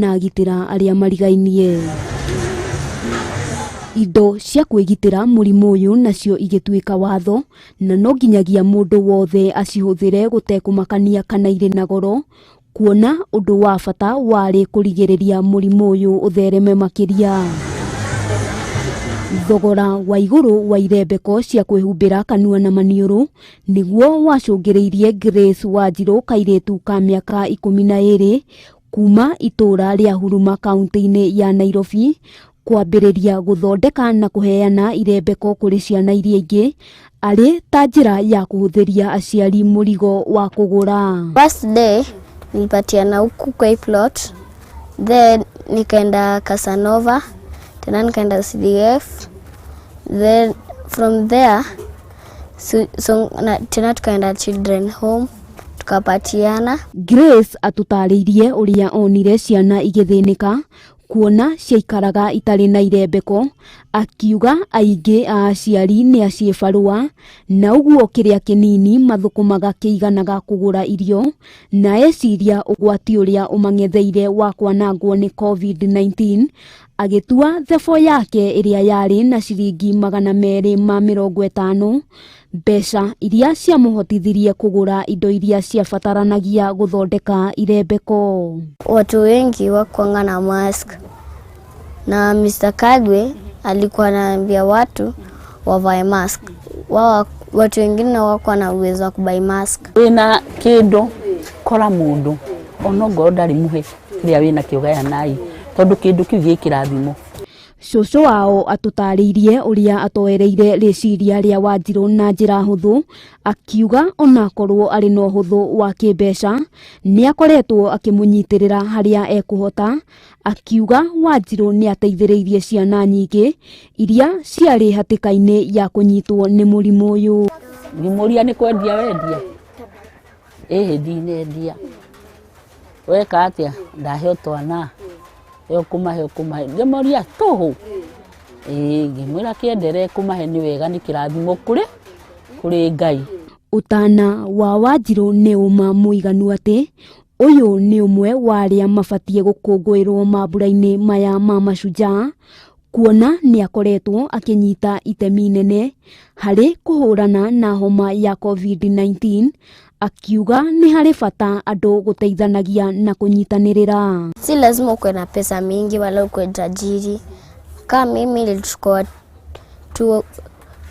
na agitira aria marigainie. Indo cia kwigitira murimu uyu nacio igituika watho na no nginyagia mundu wothe acihuthire gutekumakania kana ire na goro, kuona undu wa bata wari kurigiriria murimu uyu uthereme makiria. Thogora wa iguru wa irembeko cia kwihumbira kanua na maniuru niguo wacungiriirie Grace Wanjiru kairetu ka miaka 12 kuma itura ria Huruma kaunti-ini ya Nairobi kwambiriria guthondeka na kuheana irembeko kuri ciana iria ingi ari ta njira ya kuhuthiria aciari murigo wa kugura. First day nilipatiana huku kwa plot, then nikaenda Casanova, tena nikaenda CDF, then from there tena tukaenda children home tukapatiana. Grace atutariirie uria onire ciana igithinika kuona ciaikaraga itari na irembeko, akiuga aingi a aciari ni aciebarua na uguo kiria kinini mathukumaga kiiganaga kugura irio, na eciria ugwati uria umangetheire wa kwanangwo ni COVID-19 agitua thefo yake iria yari na ciringi 250 mbeca iria ciamuhotithirie kugura indo iria ciabataranagia guthondeka irembeko. Watu wengi wakwanga na mask na Mr. Kagwe alikuwa anaambia watu wavae mask. Watu wengine wako na uwezo wa kubai mask. Wina kindu kora mundu onogo ndari muhe ria wina kiugaya nai tondu kindu kiu gikirathimo. Cucu wao atutariirie uria atoereire riciria ria Wanjiru na njira huthu, akiuga onakorwo ari no huthu wa kimbeca ni akoretwo akimunyitirira haria ekuhota, akiuga Wanjiru ni ateithiriirie ciana nyingi iria ciari hatikaini ya kunyitwo ni murimu uyu. Ngimuria ni kwendia wendia ndinendia weka atia ndahe twana kumahe ngemoria toho ngimwira kiendere kumahe ni wega ni kirathimo kuri Ngai. Utana wa Wanjiru ni uma muiganu ati uyu ni umwe wa aria mabatie gukungwirwo mambura-ini maya ma mashujaa, kuona ni akoretwo akinyita itemi nene hari kuhurana na homa ya COVID-19, akiuga ni hari bata andu guteithanagia na kunyitanirira. Si lazima uwe na pesa mingi wala uwe tajiri. Kama mimi nilichukua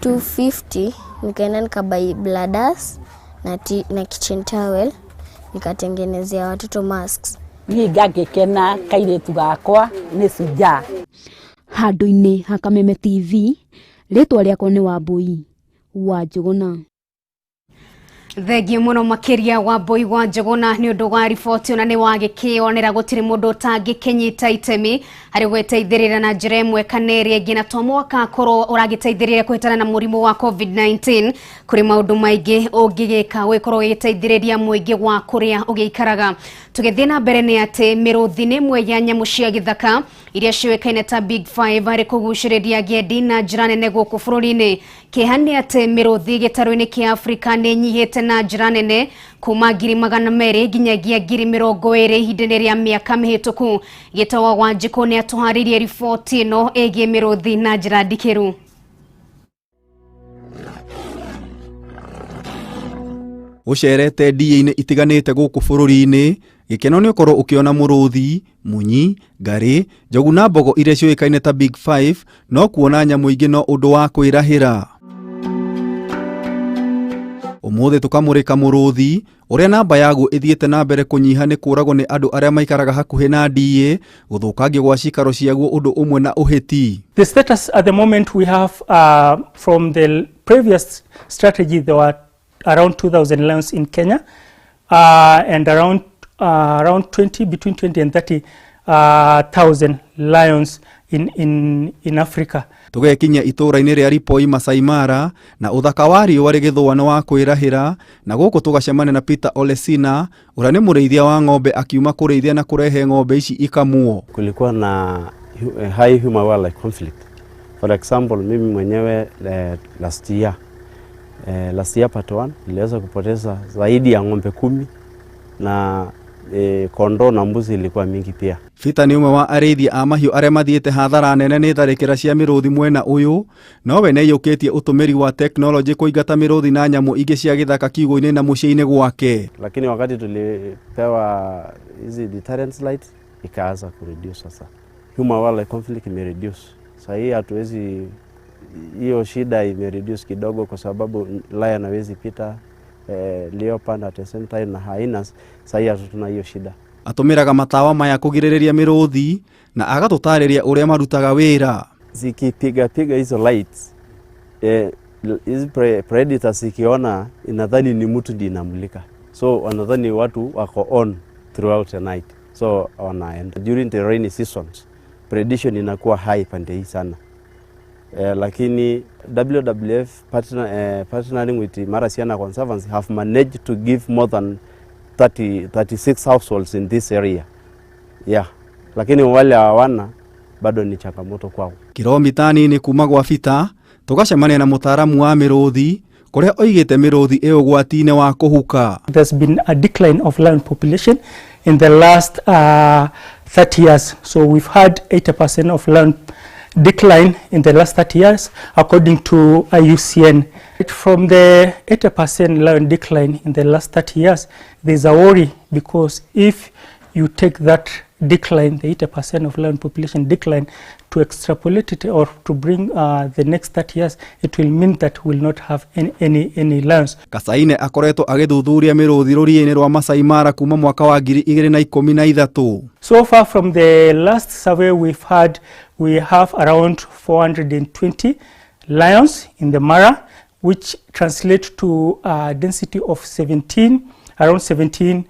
250 nikaenda nikabai bladders na kitchen towel nikatengenezea watoto masks. Ni ngagikena kairetu gakwa ni suja. Handu-ini ha Kameme TV, ritwa riakwa ni Wambui wa Njuguna. Thegi muno makiria wa Wambui wa Njuguna ni undu wa riboti ona ni wagikionera gutiri mundu tangikinyita itemi hari gweteithirira na njira imwe kana iria ingi, na to mwaka korwo uragiteithirira kuhitana na murimu wa COVID-19 kuri maundu maingi ungigika wikorwo giteithiriria muingi wa kuria ugiikaraga. Tugithie na mbere ni ati miruthi ni imwe ya nyamu cia githaka iria ciwekaine ta Big 5 hari kuguciriria agendi na njira nene guku bururi-ini. Kihani ati miruthi gitaru-ini kia Afrika ni nyihite na njira nene kuma 200 nginyagia 20 ihinda-ini ria miaka mihituku. Gitawa Wanjiku ni atuharirie riboti ino egie miruthi na njira ndikiru. Ucerete ndie-ini itiganite guku bururi-ini, gikeno ni ukorwo ukiona muruthi, munyi, ngari, njogu na mbogo iria ciuikaine ta Big 5, no kuona nyamu ingi no undu wa kwirahira. Umuthi tukamurika muruthi uria namba yagu ithiete na mbere kunyiha ni kuragwo ni andu aria maikaraga hakuhi na ndie, guthukangio gwa cikaro ciaguo undu umwe na uhiti. The status at the moment we have from the previous strategy, there were around 2,000 lions in Kenya and around 20 between 20 and 30,000 lions in Africa. Tugekinya itura-ini ria Ripoi Masai Mara na uthaka wa riũa rigithũa wa kwirahira, na guku tugacemania na Peter Olesina uria ni murĩithia wa ng'ombe akiuma kurĩithia na kurehe ng'ombe ici ikamuo. Kulikuwa na high human wildlife conflict. For example, mimi mwenyewe last year part 1 niliweza kupoteza zaidi ya ng'ombe 10 na kondoo na mbuzi ilikuwa mingi pia. Fita ni umwe wa arĩithia a mahiũ arĩa mathiĩte hathara nene nĩ tharĩkĩra cia mĩrũthi mwena ũyũ, nowe nĩaiyũkĩtie ũtũmĩri wa teknolojĩ kũingata mĩrũthi na nyamũ ingĩ cia gĩthaka kiugũ-inĩ na mũciĩ-inĩ gwake. Lakini wakati tulipewa hizi deterrence light ikaanza kureduce sasa. Human wildlife conflict imereduce. Sasa hii hatuwezi, hiyo shida imereduce kidogo kwa sababu lion hawezi pita, leopard at the same time na hyenas. Sasa hii hatuna hiyo shida. Atũmĩraga matawa maya kũgirĩrĩria mĩrũthi na agatũtarĩria ũrĩa marutaga wĩra. Zikipiga hizo lights, hizi predators ikiona inadhani ni mtu ndiye inamulika. So wanadhani watu wako on throughout the night. So wanaenda. During the rainy seasons, predation inakuwa high pande hii sana. Lakini WWF partnering with Mara Siana Conservancy have managed to give more than 36 households in this area. Yeah. Lakini wale hawana bado ni changamoto kwao. Kilomita nini kuma gwa Fita, tũgacemania na mũtaaramu wa mĩrũthi kũrĩa oigĩte mĩrũthi ĩ ũgwati-inĩ wa kũhuka. There's been a decline of lion population in the last 30 years. So we've had 80% of lion decline in the last 30 years according to IUCN. From the 80% lion decline in the last 30 years, there's a worry because if you take that decline, the 80% of lion population decline, to extrapolate it or to bring the next 30 years, it will mean that we will not have any lions. Kasaine akoretwo agĩthuthuria mĩrũthi rũriĩ-inĩ rwa Masai Mara kuma mwaka wa 2013. So far from the last survey we've had, we have around 420 lions in the Mara, which translate to a density of around 17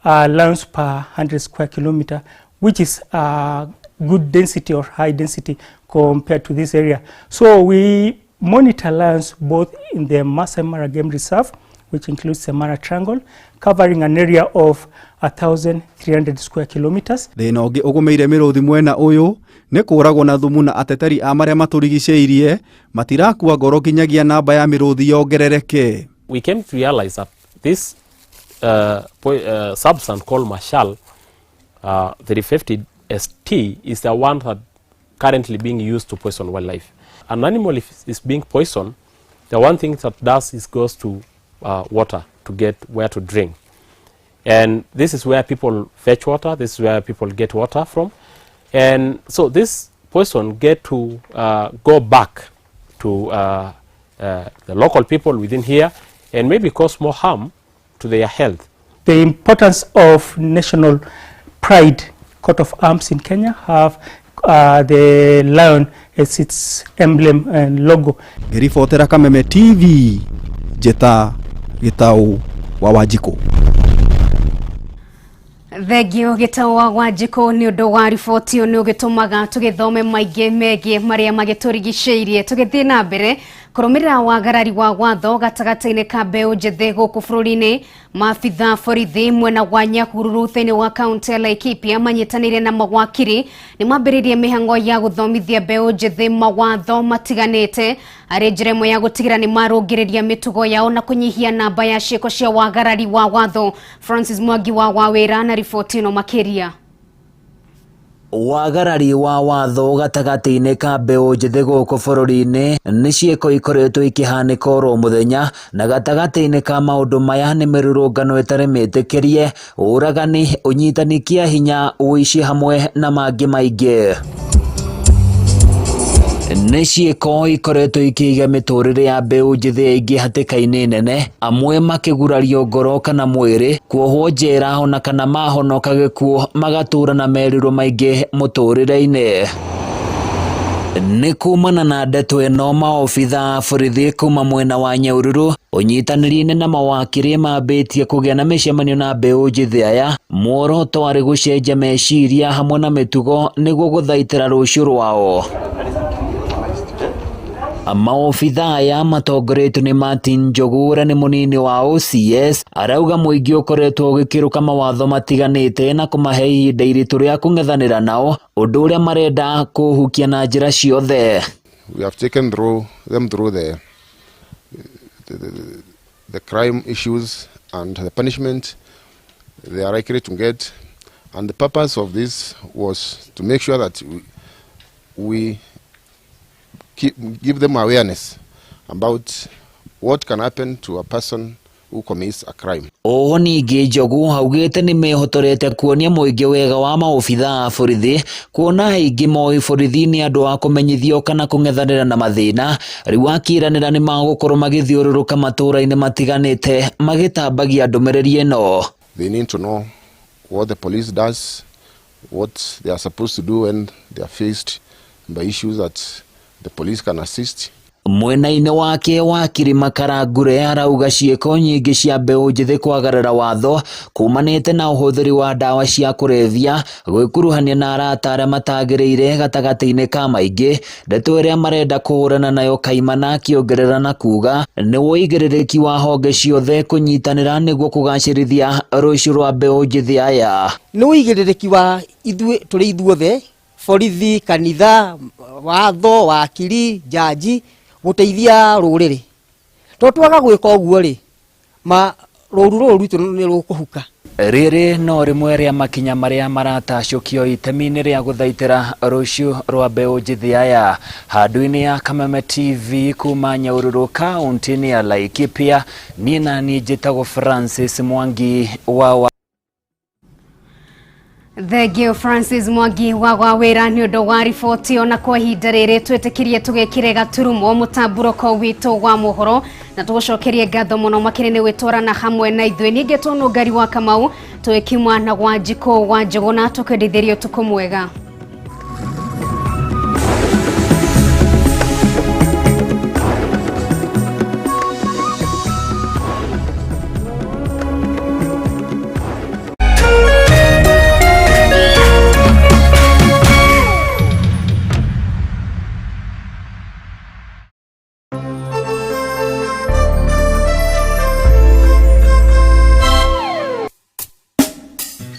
lions per 100 square kilometer, which is a good density or high density compared to this area. So we monitor lions both in the Masai Mara Game Reserve, which includes the Mara Triangle, covering an area of 1,300 square kilometers. Thĩna ũngĩ ũgũmĩire mĩrũthi mwena ũyũ nĩ kũragwo na thumu na ateteri a marĩa matũrigicĩirie matirakua ngoro kinyagia namba ya mĩrũthi yongerereke. We came to realize that this substance called Marshall 350 ST is the one that currently being used to poison wildlife. An animal, if is being poisoned, the one thing that does is goes to water to get where to drink. And this is where people fetch water, this is where people get water from. And so this poison get to go back to the local people within here and maybe cause more harm to their health. The importance of national pride, coat of arms in Kenya have the lion as its emblem and logo. Ngĩribotera Kameme TV, Njeta Gĩtaũ wa Wanjikũ. Thengio Gĩtaũ wa Wanjikũ nĩ ũndũ wa riboti nĩ ũgĩtũmaga tũgĩthome maingĩ megiĩ marĩa magĩtũrigicĩirie. Tũgĩthiĩ na mbere kũrũmĩrĩra wagarari wa watho gatagatĩ-inĩ ka mbeũ njĩthĩ gũkũ bũrũri-inĩ, maabitha borithi mwena wa Nyahururu thĩinĩ wa kaunti ya Laikipia manyitanĩire na mawakiri nĩ mambĩrĩirie mĩhang'o ya gũthomithia mbeũ njĩthĩ mawatho matiganĩte arĩ njĩra ĩmwe ya gũtigĩra nĩ marũngĩrĩria mĩtugo yao na kũnyihia namba ya ciĩko cia wagarari wa watho. Francis Mwangi wa Wawĩra na riboti ĩno makĩria. Wagarari wa watho gatagati-inĩ ka mbeũ njĩthĩ gũkũ bũrũri-inĩ nĩ ciĩko ikoretwo ikĩhanĩka oro mũthenya, na gatagati-inĩ ka maũndũ maya nĩ mĩrũrũngano ĩtarĩ mĩtĩkĩrie, ũragani, ũnyitani kĩa hinya, ũici hamwe na mangĩ maingĩ. Nĩ ciĩko ikoretwo ikĩiga mĩtũrĩre ya mbeũ njĩthĩ aingĩ hatĩka-inĩ nene, amwe makĩgurario ngoro kana mwĩrĩ, kuohwo njera ona kana mahonoka gĩkuũ magatũũra na merirwo maingĩ mũtũrĩre-inĩ. Nĩ kumana na ndeto ĩno, maobitha borithi kuma mwena wa Nyahururu ũnyitanĩri-inĩ na mawakiri mambĩtie kũgĩa na mĩcemanio na mbeũ njĩthĩ aya, muoroto warĩ gũcenjia meciria hamwe na mĩtugo nĩguo gũthaitĩra rũciũ rwao. Maobitha aya matongoretio nĩ Martin Njogu ũrĩa nĩ mũnini wa OCS, arauga mũingĩ ũkoretwo ũgĩkĩrũka mawatho matiganĩte na kũmahe ihinda iritũ rĩa kũng'ethanĩra nao, ũndũ ũrĩa marenda kũhukia na njĩra ciothe. We have taken them through the crime issues and the punishment, they are likely to get. And the purpose of this was to make sure that we give them awareness about what can happen to a person who commits a crime. Oho ningĩ Njogu augĩte nĩ mehotorete kuonia mũingĩ wega wa maobithaa a borithi kuona aingĩ moĩ borithi nĩ andũ a kũmenyithio kana kũng'ethanĩra na mathĩna rĩu akĩranĩra nĩ magũkorwo magĩthiũrũrũka matũũra-inĩ matiganĩte magĩtambagia ndũmĩrĩri ĩno. They need to know what the police does, what they are supposed to do when they are faced by issues that the police can assist. Mwena-inĩ wake wakiri Makarangure arauga ciĩko nyingĩ cia mbeũ njĩthĩ kwagarara watho kumanĩte na ũhũthĩri wa ndawa cia kũrebia gwĩkuruhania na arata arĩa matagĩrĩire gatagatĩ-inĩ ka maingĩ ndeto ĩrĩa marenda kũhũrana nayo kaimana akĩongerera na kuga nĩ wũigĩrĩrĩki wa honge ciothe kũnyitanĩra nĩguo kũgacĩrithia rũciũ rwa mbeũ njĩthĩ aya. Nĩ wũigĩrĩrĩki wa tũrĩ ithuothe borithi, kanitha, watho, wakiri, jaji guteithia rũrĩrĩ. Twaga gwĩka ũguo rĩ rũru rwitũ nĩ rũkũhuka. Rĩrĩ no rĩmwe rĩa makinya marĩa maratacũkio itemi-inĩ rĩa gũthaitĩra rũciũ rwa mbeũ njĩthĩ aya handũ-inĩ ya Kameme TV kuma Nyahururu kaunti-inĩ ya Laikipia. Niĩ naniĩ njĩtagwo Francis Mwangi wa Thegio Francis Mwangi wa wĩra nĩ ũndũ wa riboti ona kwa ihinda rĩrĩ twĩtĩkĩrie tũgekĩre gaturumo mũtamburuko witũ wa mohoro na tũcokerie ngatho mũno makĩria nĩ gwĩtwarana hamwe na ithuĩ. Niĩ ngetwo Nungari wa Kamau twĩkimwa na Wanjiko wa Njogona tũkendithĩrio ũtukũ mwega.